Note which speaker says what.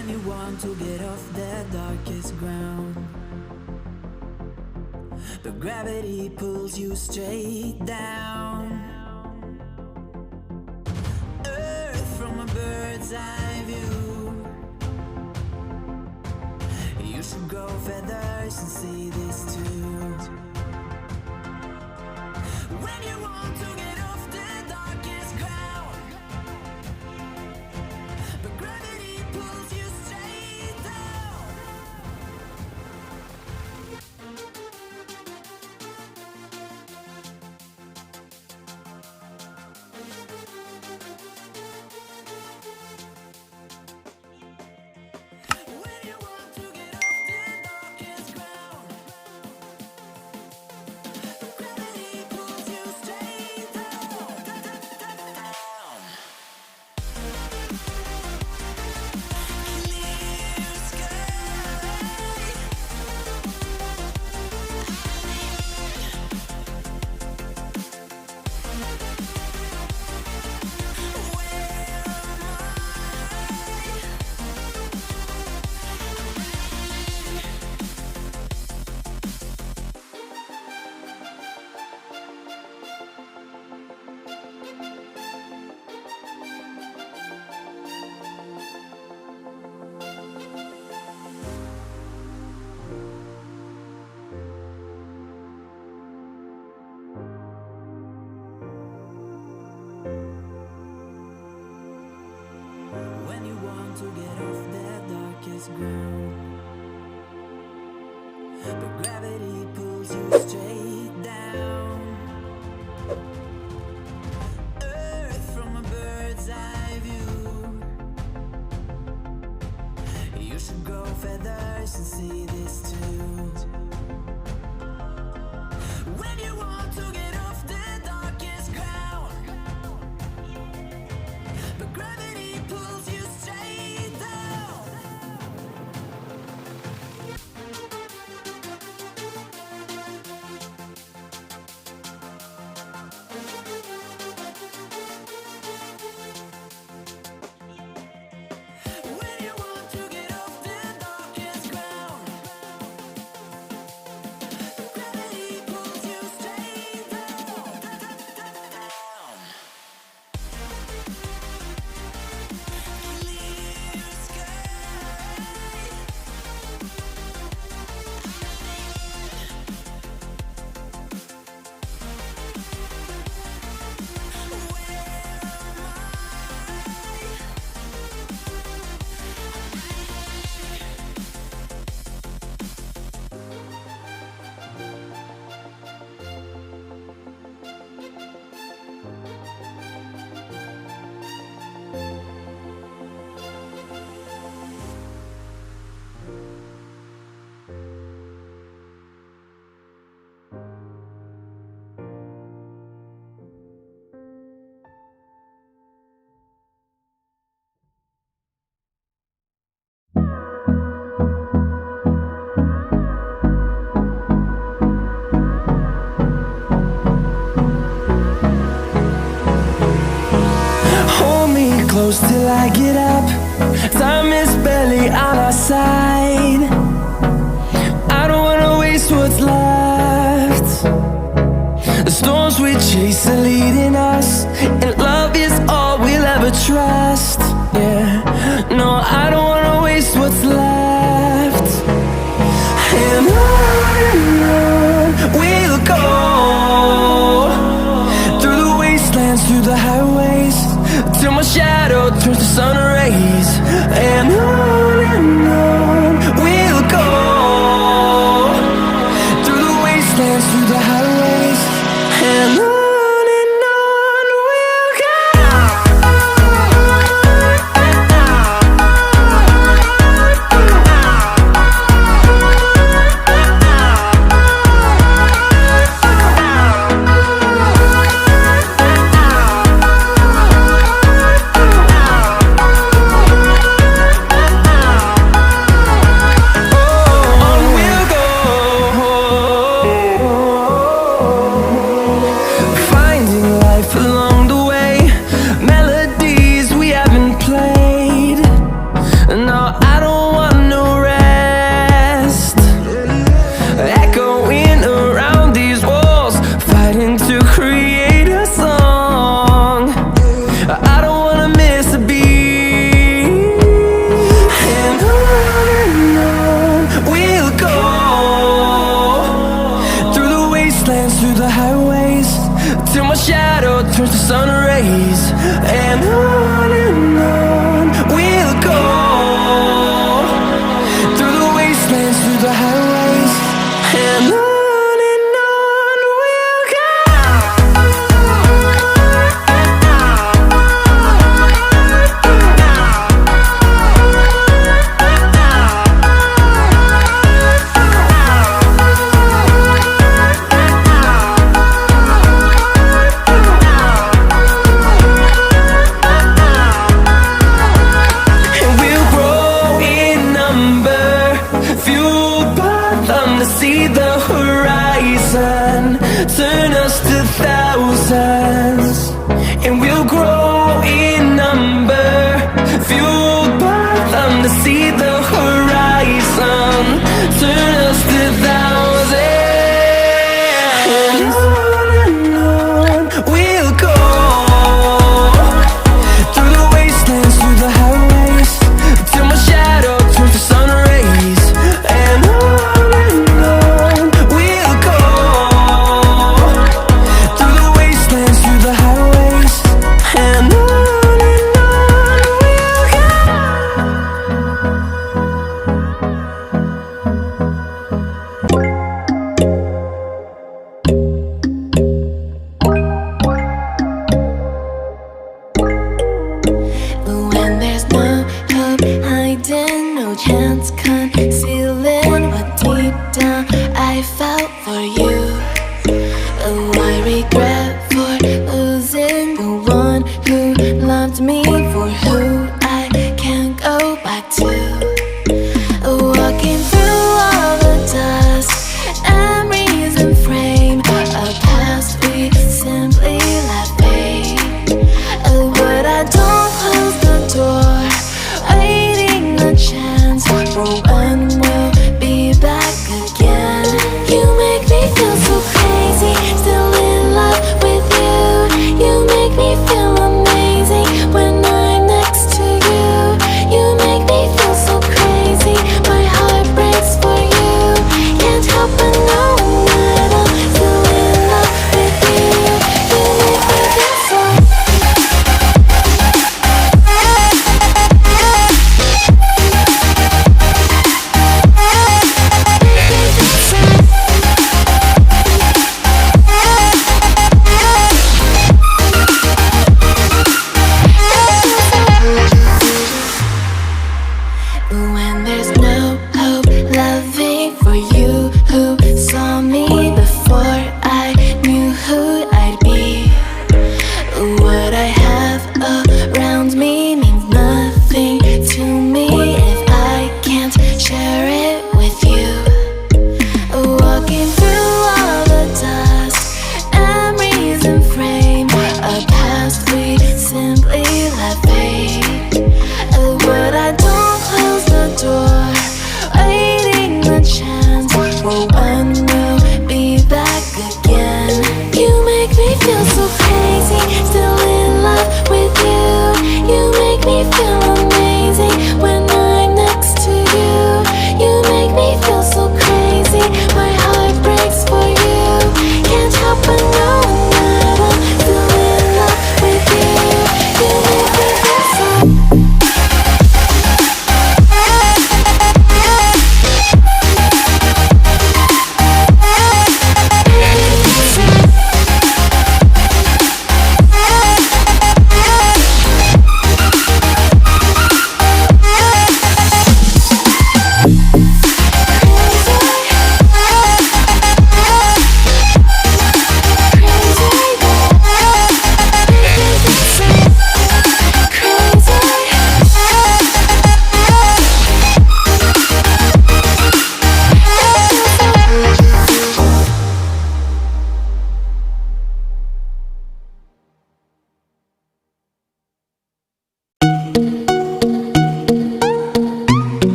Speaker 1: When you want to get off the darkest ground, but gravity pulls you straight down. Earth from a bird's eye view. You should grow feathers and see this too. When you want to get off the darkest ground, but gravity pulls you straight down. When you want to get off the darkest ground, but gravity pulls you straight down. Clear When you want to get off the darkest ground, but gravity pulls you straight down. Earth from a bird's eye view. You should grow feathers and see this too. When you want to get off the darkest ground, but gravity pulls you straight down. When you want to get off the darkest ground, but gravity pulls you straight down. Clear
Speaker 2: Hold me close till I get up. Time is barely on our side. I don't wanna waste what's left. The storms we chase are leading us, and love is all we'll ever trust. Yeah, no, I don't wanna waste what's left. And on we'll go, through the wastelands, through the highways, till my shadow turns to sun rays. And on we'll go, through the wastelands, through the highways, and on till my shadow turns to sun rays. And on we'll go, through the wastelands, through the highways. And on we'll go. And we'll grow in number, fueled by them to see the horizon, turn us to thousands. And we'll grow in number, fueled by them to see the horizon, turn us to thousands. And on we'll go, through the wastelands, through the highways, till my shadow turns to sun rays. And on we'll go, through the wastelands, through the highways. And on we'll go.
Speaker 3: But when there's no hope hiding, no chance concealing what deep down I felt for you. Oh, I regret